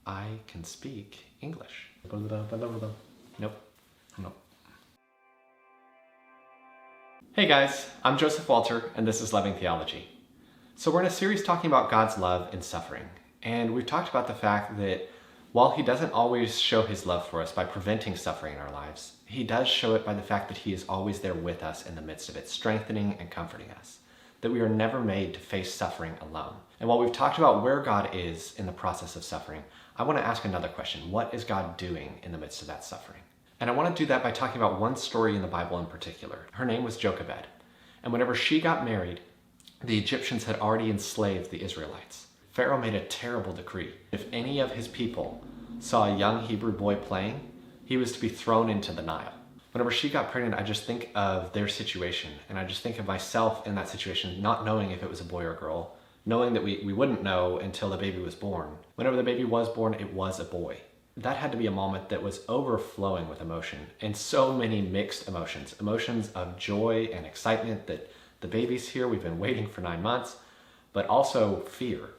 I can speak English. Nope. Hey guys, I'm Joseph Walter, and this is Loving Theology. So we're in a series talking about God's love in suffering. And we've talked about the fact that while he doesn't always show his love for us by preventing suffering in our lives, he does show it by the fact that he is always there with us in the midst of it, strengthening and comforting us. That we are never made to face suffering alone. And while we've talked about where God is in the process of suffering, I want to ask another question. What is God doing in the midst of that suffering? And I want to do that by talking about one story in the Bible in particular. Her name was Jochebed. And whenever she got married, the Egyptians had already enslaved the Israelites. Pharaoh made a terrible decree. If any of his people saw a young Hebrew boy playing, he was to be thrown into the Nile. Whenever she got pregnant, I just think of their situation, and I just think of myself in that situation, not knowing if it was a boy or a girl, knowing that we wouldn't know until the baby was born. Whenever the baby was born, it was a boy. That had to be a moment that was overflowing with emotion, and so many mixed emotions. Emotions of joy and excitement that the baby's here, we've been waiting for 9 months, but also fear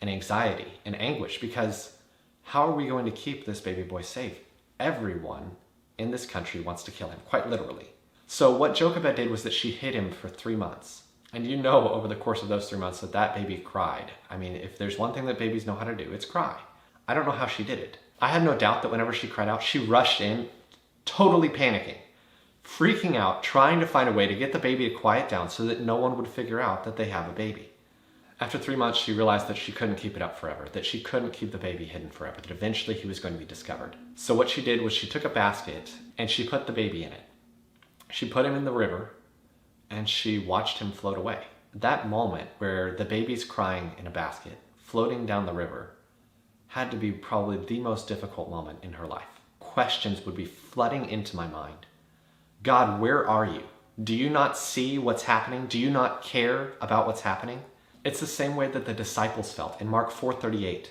and anxiety and anguish, because how are we going to keep this baby boy safe? Everyone in this country wants to kill him, quite literally. So what Jochebed did was that she hid him for 3 months. And you know over the course of those 3 months that baby cried. I mean, if there's one thing that babies know how to do, it's cry. I don't know how she did it. I have no doubt that whenever she cried out, she rushed in, totally panicking, freaking out, trying to find a way to get the baby to quiet down so that no one would figure out that they have a baby. After 3 months, she realized that she couldn't keep it up forever, that she couldn't keep the baby hidden forever, that eventually he was going to be discovered. So what she did was she took a basket and she put the baby in it. She put him in the river and she watched him float away. That moment where the baby's crying in a basket, floating down the river, had to be probably the most difficult moment in her life. Questions would be flooding into my mind. God, where are you? Do you not see what's happening? Do you not care about what's happening? It's the same way that the disciples felt in Mark 4:38.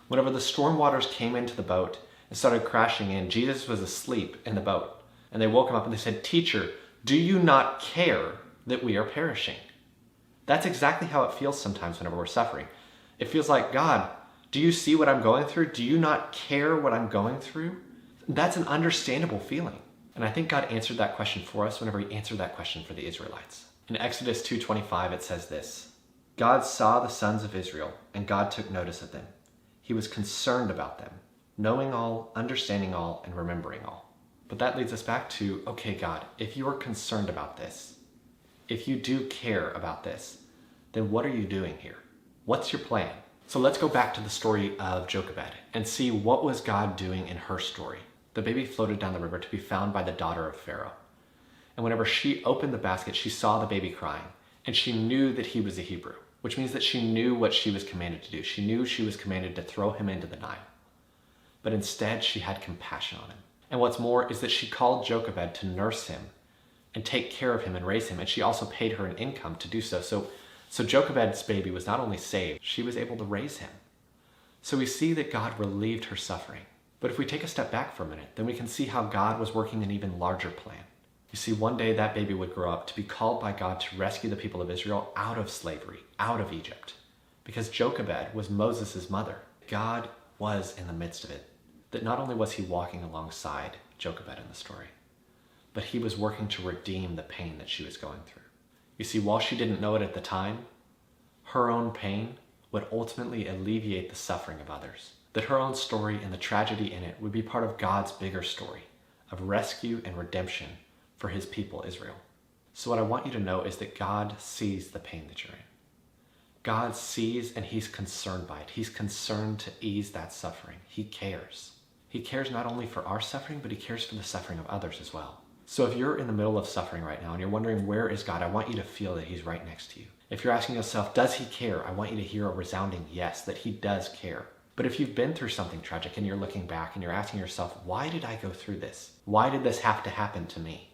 Whenever the storm waters came into the boat and started crashing in, Jesus was asleep in the boat. And they woke him up and they said, "Teacher, do you not care that we are perishing?" That's exactly how it feels sometimes whenever we're suffering. It feels like, God, do you see what I'm going through? Do you not care what I'm going through? That's an understandable feeling. And I think God answered that question for us whenever he answered that question for the Israelites. In Exodus 2:25, it says this, God saw the sons of Israel, and God took notice of them. He was concerned about them, knowing all, understanding all, and remembering all. But that leads us back to, okay, God, if you are concerned about this, if you do care about this, then what are you doing here? What's your plan? So let's go back to the story of Jochebed and see what was God doing in her story. The baby floated down the river to be found by the daughter of Pharaoh. And whenever she opened the basket, she saw the baby crying, and she knew that he was a Hebrew, which means that she knew what she was commanded to do. She knew she was commanded to throw him into the Nile. But instead, she had compassion on him. And what's more is that she called Jochebed to nurse him and take care of him and raise him, and she also paid her an income to do so. So Jochebed's baby was not only saved, she was able to raise him. So we see that God relieved her suffering. But if we take a step back for a minute, then we can see how God was working an even larger plan. You see, one day that baby would grow up to be called by God to rescue the people of Israel out of slavery, out of Egypt. Because Jochebed was Moses' mother. God was in the midst of it. That not only was he walking alongside Jochebed in the story, but he was working to redeem the pain that she was going through. You see, while she didn't know it at the time, her own pain would ultimately alleviate the suffering of others. That her own story and the tragedy in it would be part of God's bigger story of rescue and redemption for his people, Israel. So what I want you to know is that God sees the pain that you're in. God sees and he's concerned by it. He's concerned to ease that suffering. He cares. He cares not only for our suffering, but he cares for the suffering of others as well. So if you're in the middle of suffering right now and you're wondering, where is God? I want you to feel that he's right next to you. If you're asking yourself, does he care? I want you to hear a resounding yes, that he does care. But if you've been through something tragic and you're looking back and you're asking yourself, why did I go through this? Why did this have to happen to me?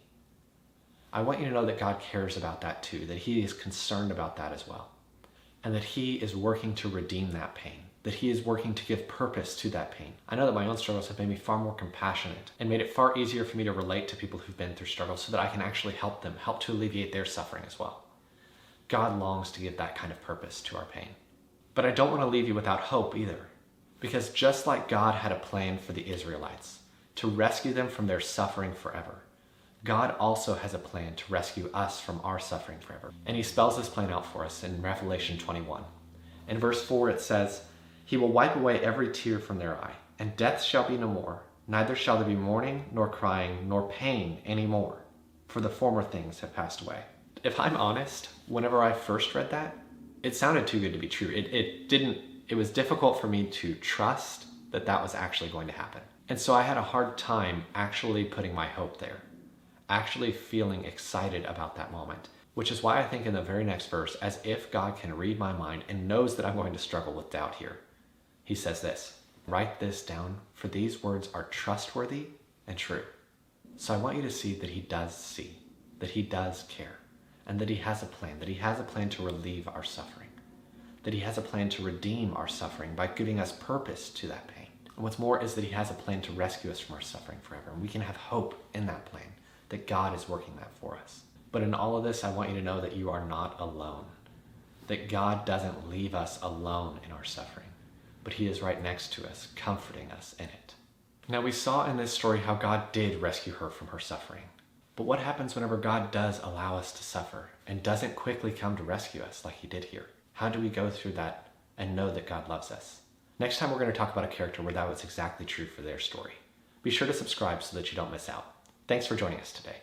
I want you to know that God cares about that too, that he is concerned about that as well. And that he is working to redeem that pain, that he is working to give purpose to that pain. I know that my own struggles have made me far more compassionate and made it far easier for me to relate to people who've been through struggles so that I can actually help them, help to alleviate their suffering as well. God longs to give that kind of purpose to our pain. But I don't want to leave you without hope either. Because just like God had a plan for the Israelites to rescue them from their suffering forever, God also has a plan to rescue us from our suffering forever. And he spells this plan out for us in Revelation 21. In verse 4 it says, "He will wipe away every tear from their eye, and death shall be no more, neither shall there be mourning, nor crying, nor pain any more, for the former things have passed away." If I'm honest, whenever I first read that, it sounded too good to be true. It was difficult for me to trust that that was actually going to happen. And so I had a hard time actually putting my hope there, actually feeling excited about that moment, which is why I think in the very next verse, as if God can read my mind and knows that I'm going to struggle with doubt here, he says this, "Write this down, for these words are trustworthy and true." So I want you to see, that he does care, and that he has a plan to relieve our suffering, that he has a plan to redeem our suffering by giving us purpose to that pain. And what's more is that he has a plan to rescue us from our suffering forever, and we can have hope in that plan, that God is working that for us. But in all of this, I want you to know that you are not alone, that God doesn't leave us alone in our suffering, but he is right next to us, comforting us in it. Now, we saw in this story how God did rescue her from her suffering. But what happens whenever God does allow us to suffer and doesn't quickly come to rescue us like he did here? How do we go through that and know that God loves us? Next time we're going to talk about a character where that was exactly true for their story. Be sure to subscribe so that you don't miss out. Thanks for joining us today.